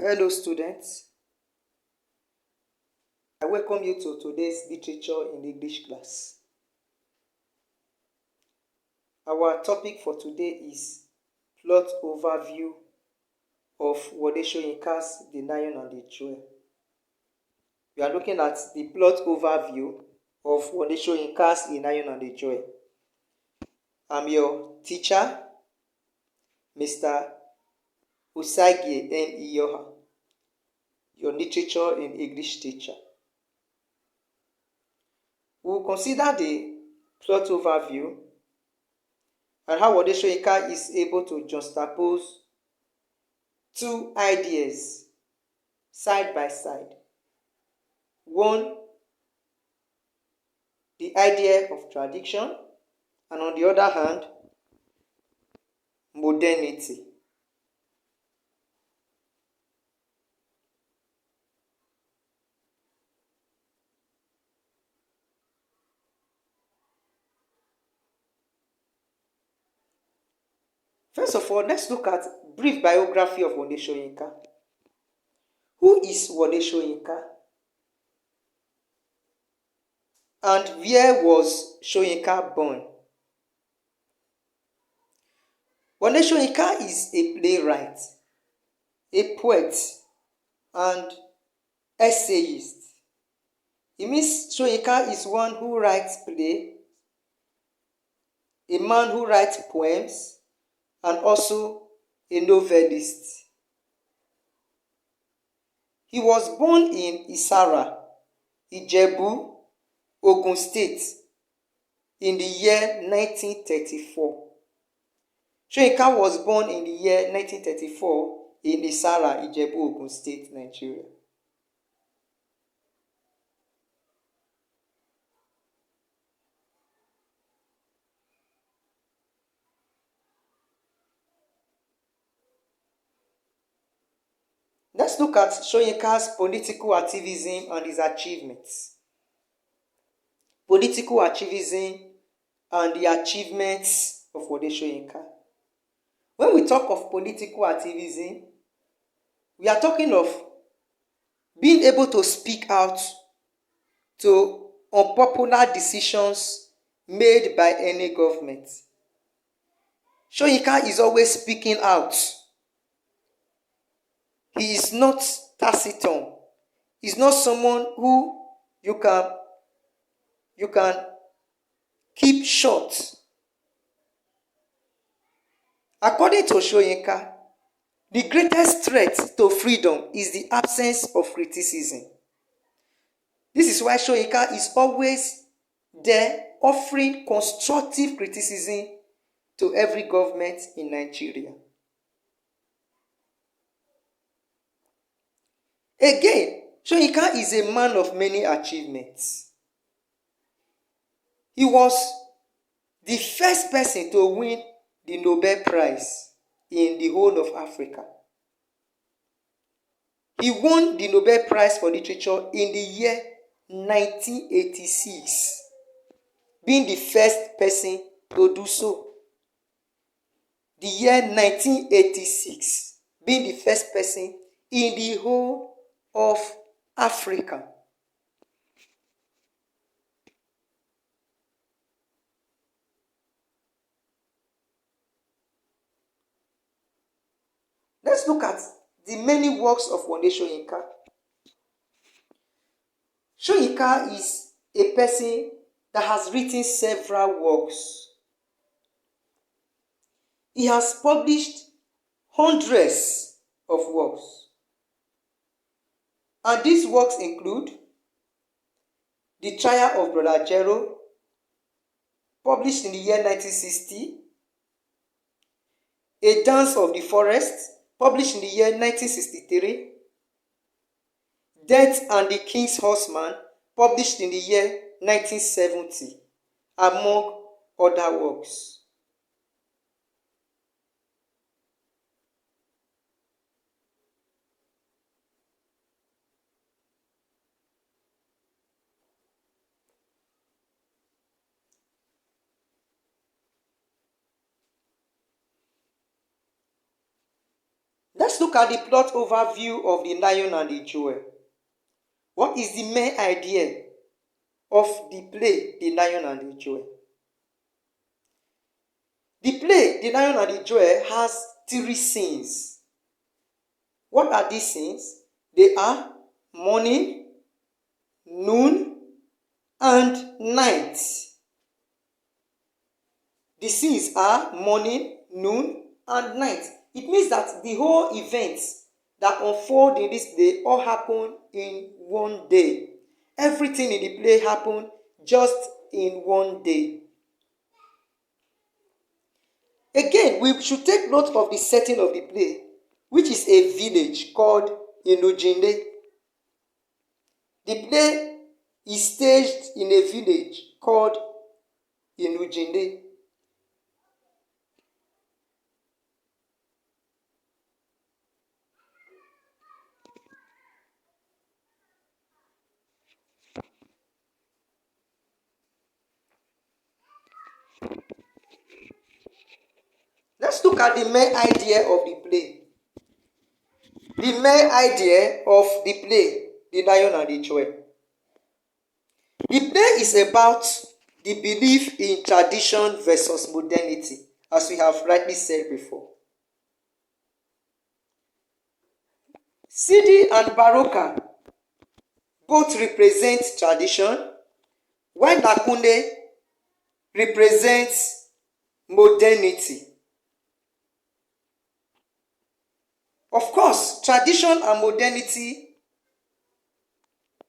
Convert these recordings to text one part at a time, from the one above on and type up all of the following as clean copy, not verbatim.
Hello, students. I welcome you to today's literature in English class. Our topic for today is plot overview of Wole Soyinka's The Lion and the Jewel. We are looking at the plot overview of Wole Soyinka's The Lion and the Jewel. I'm your teacher, Mr. Usagi N. Iyoha, your literature in English teacher. We will consider the plot overview and how Wole Soyinka is able to juxtapose two ideas side by side. One, the idea of tradition, and on the other hand, modernity. First of all, let's look at brief biography of Wole Soyinka. Who is Wole Soyinka? And where was Soyinka born? Wole Soyinka is a playwright, a poet, and essayist. It means Soyinka is one who writes play, a man who writes poems, and also a novelist. He was born in Isara, Ijebu, Ogun State, in the year 1934. Soyinka was born in the year 1934 in Isara, Ijebu, Ogun State, Nigeria. Let's look at Soyinka's political activism and his achievements. Political activism and the achievements of Wole Soyinka. When we talk of political activism, we are talking of being able to speak out to unpopular decisions made by any government. Soyinka is always speaking out. He is not taciturn. He's not someone who you can keep short. According to Soyinka, the greatest threat to freedom is the absence of criticism. This is why Soyinka is always there offering constructive criticism to every government in Nigeria. Again, Soyinka is a man of many achievements. He was the first person to win the Nobel Prize in the whole of Africa. He won the Nobel Prize for Literature in the year 1986, being the first person to do so. The year 1986, being the first person in the whole of Africa. Let's look at the many works of Wole Soyinka. Soyinka is a person that has written several works. He has published hundreds of works. And these works include The Trial of Brother Jero, published in the year 1960, A Dance of the Forest, published in the year 1963, Death and the King's Horseman, published in the year 1970, among other works. Let's Let's look at the plot overview of The Lion and the Jewel. What is the main idea of the play The Lion and the Jewel? The play The Lion and the Jewel has 3 scenes. What are these scenes? They are morning, noon, and night. The scenes are morning, noon, and night. It means that the whole events that unfold in this day all happen in one day. Everything in the play happened just in one day. Again, we should take note of the setting of the play, which is a village called Inujinde. The play is staged in a village called Inujinde. Let's look at the main idea of the play. The main idea of the play, The Lion and the Jewel. The play is about the belief in tradition versus modernity, as we have rightly said before. Sidi and Baroka both represent tradition, while Lakunle represents modernity. Of course, tradition and modernity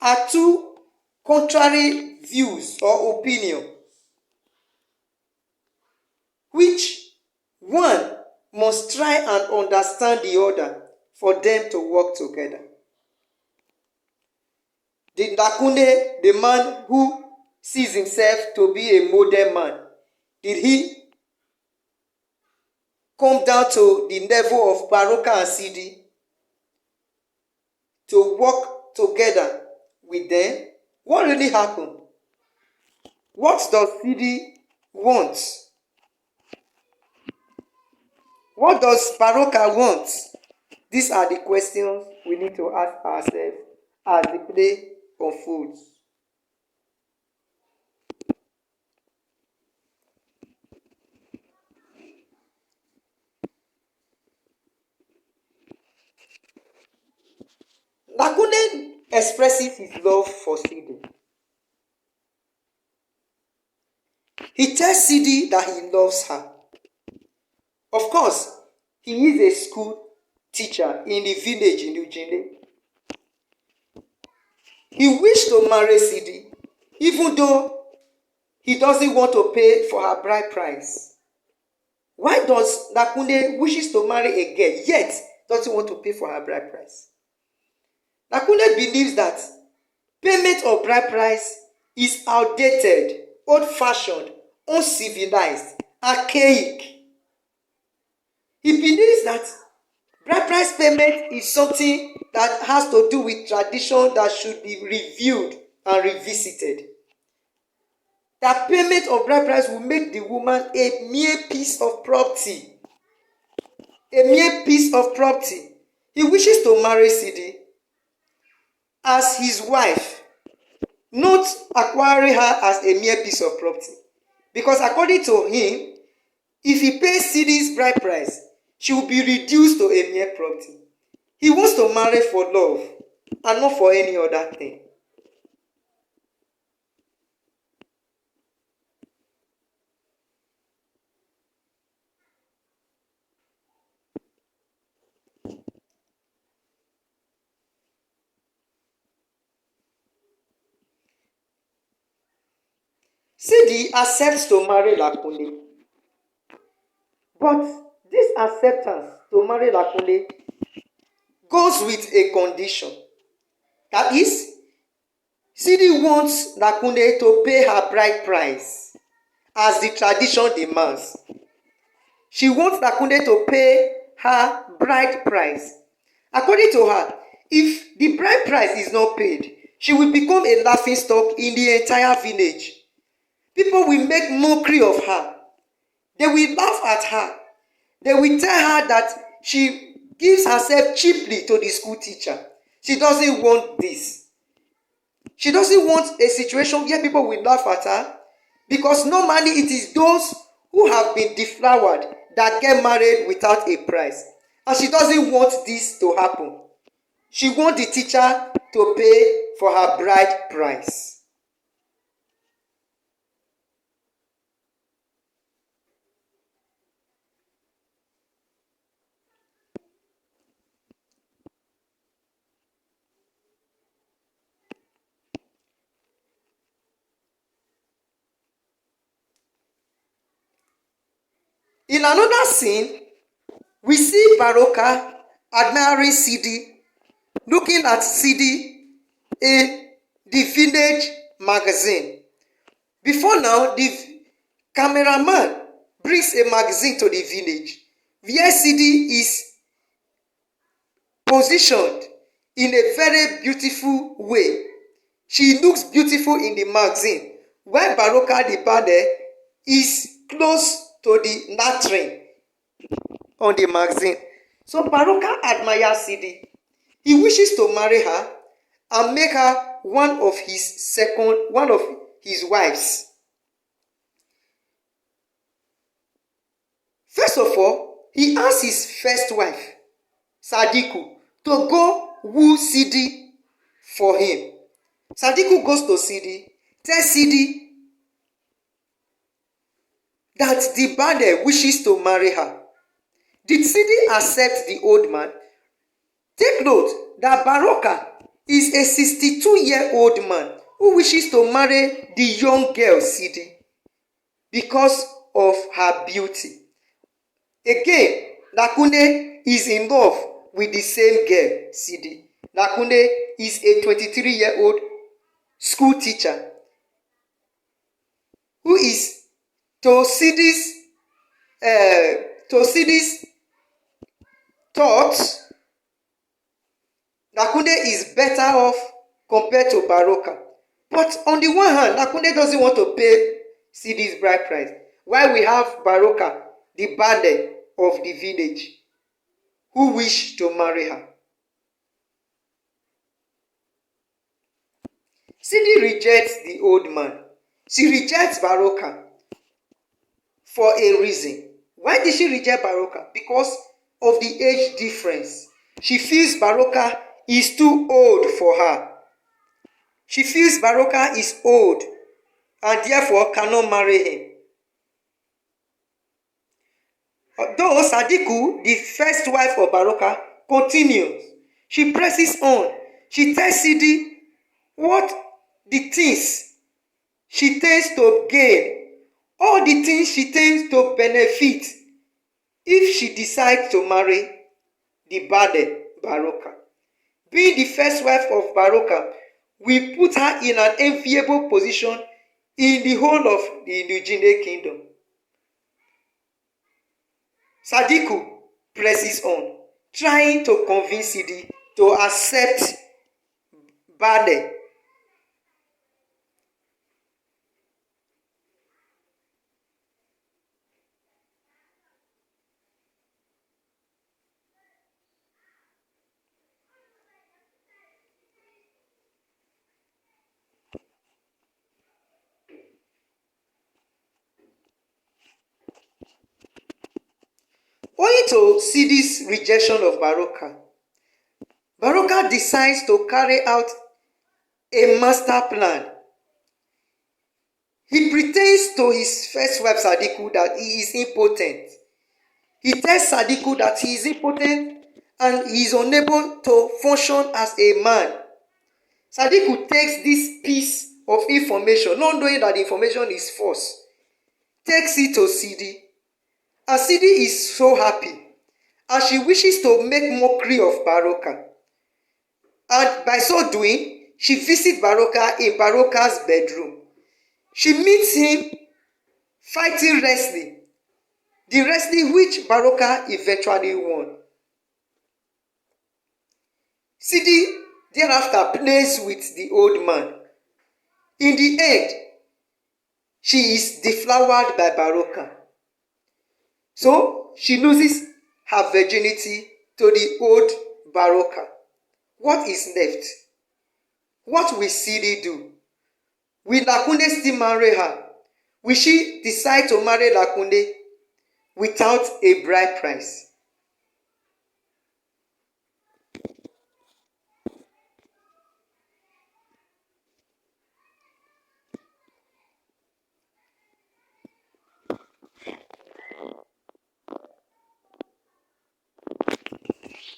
are 2 contrary views or opinions, which one must try and understand the other for them to work together. Did Lakunle, the man who sees himself to be a modern man, did he come down to the level of Baroka and Sidi to work together with them? What really happened? What does Sidi want? What does Baroka want? These are the questions we need to ask ourselves as the play unfolds. Lakunle expresses his love for Sidi. He tells Sidi that he loves her. Of course, he is a school teacher in the village in Ujinde. He wished to marry Sidi, even though he doesn't want to pay for her bride price. Why does Lakunle wishes to marry a girl yet doesn't want to pay for her bride price? Lakunle believes that payment of bride price is outdated, old-fashioned, uncivilized, archaic. He believes that bride price payment is something that has to do with tradition that should be reviewed and revisited. That payment of bride price will make the woman a mere piece of property. A mere piece of property. He wishes to marry Sidi as his wife, not acquiring her as a mere piece of property. Because according to him, if he pays Sidi's bride price, she will be reduced to a mere property. He wants to marry for love and not for any other thing. Sidi accepts to marry Lakunle. But this acceptance to marry Lakunle goes with a condition. That is, Sidi wants Lakunle to pay her bride price as the tradition demands. She wants Lakunle to pay her bride price. According to her, if the bride price is not paid, she will become a laughingstock in the entire village. People will make mockery of her. They will laugh at her. They will tell her that she gives herself cheaply to the school teacher. She doesn't want this. She doesn't want a situation where people will laugh at her, because normally it is those who have been deflowered that get married without a price. And she doesn't want this to happen. She wants the teacher to pay for her bride price. In another scene, we see Baroka admiring Sidi, looking at Sidi in the village magazine. Before now, the cameraman brings a magazine to the village where Sidi is positioned in a very beautiful way. She looks beautiful in the magazine, while Baroka the Bade is close to the latrine on the magazine. So Baroka admires Sidi. He wishes to marry her and make her one of his wives. First of all, he asks his first wife, Sadiku, to go woo Sidi for him. Sadiku goes to Sidi, tells Sidi that the Bade wishes to marry her. Did Sidi accept the old man? Take note that Baroka is a 62-year-old man who wishes to marry the young girl Sidi because of her beauty. Again, Lakunle is in love with the same girl, Sidi. Lakunle is a 23-year-old school teacher who is to Sidi's thoughts. Lakunle is better off compared to Baroka. But on the one hand, Lakunle doesn't want to pay Sidi's bride price, while we have Baroka, the Bade of the village, who wish to marry her. Sidi rejects the old man. She rejects Baroka for a reason. Why did she reject Baroka? Because of the age difference. She feels Baroka is too old for her. She feels Baroka is old and therefore cannot marry him. Though Sadiku, the first wife of Baroka, continues. She presses on. She tells Sidi what the things she tends to gain, all the things she tends to benefit if she decides to marry the Bade Baroka. Being the first wife of Baroka will put her in an enviable position in the whole of the Indugine kingdom. Sadiku presses on, trying to convince Sidi to accept Bade. Owing to Sidi's rejection of Baroka, Baroka decides to carry out a master plan. He pretends to his first wife Sadiku that he is impotent. He tells Sadiku that he is impotent and he is unable to function as a man. Sadiku takes this piece of information, not knowing that the information is false, takes it to Sidi. And Sidi is so happy, and she wishes to make mockery of Baroka. And by so doing, she visits Baroka in Baroka's bedroom. She meets him fighting wrestling, the wrestling which Baroka eventually won. Sidi thereafter plays with the old man. In the end, she is deflowered by Baroka. So she loses her virginity to the old Baroka. What is left? What will Sidi do? Will Lakunle still marry her? Will she decide to marry Lakunle without a bride price?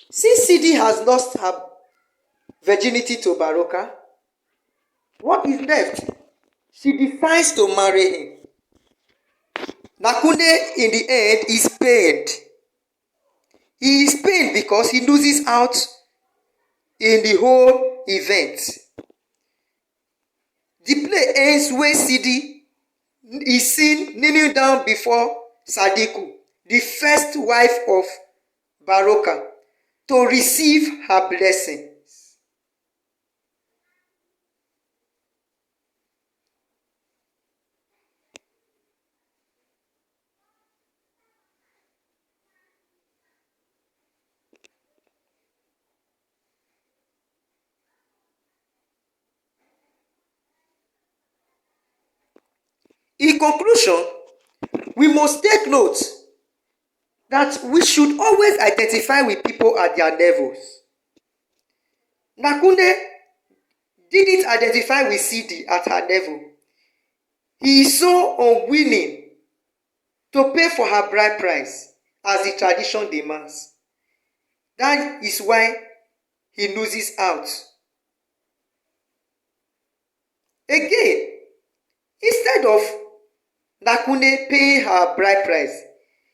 Since Sidi has lost her virginity to Baroka, what is left? She decides to marry him. Lakunle, in the end, is pained. He is pained because he loses out in the whole event. The play ends when Sidi is seen kneeling down before Sadiku, the first wife of Baroka, to receive her blessing. In conclusion, we must take note that we should always identify with people at their levels. Lakunle didn't identify with Sidi at her level. He is so unwilling to pay for her bride price as the tradition demands. That is why he loses out. Again, instead of Lakunle paying her bride price,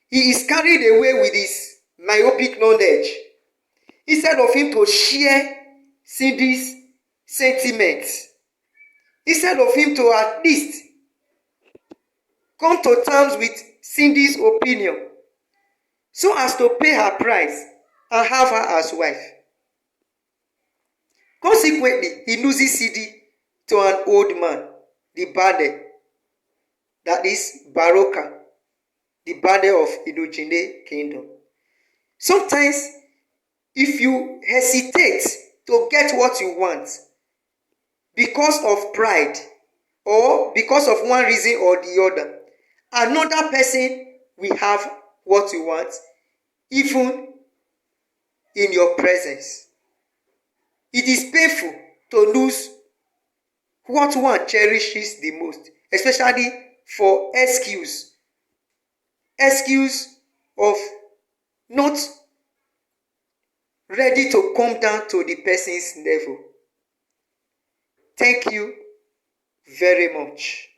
he is carried away with his myopic knowledge. Instead of him to share Sidi's sentiments, instead of him to at least come to terms with Cindy's opinion so as to pay her price and have her as wife. Consequently, he loses Sidi to an old man, the Bade, that is Baroka, the Bade of Idojinde kingdom. Sometimes, if you hesitate to get what you want because of pride or because of one reason or the other, another person will have what you want even in your presence. It is painful to lose what one cherishes the most, especially for excuse of not ready to come down to the person's level. Thank you very much.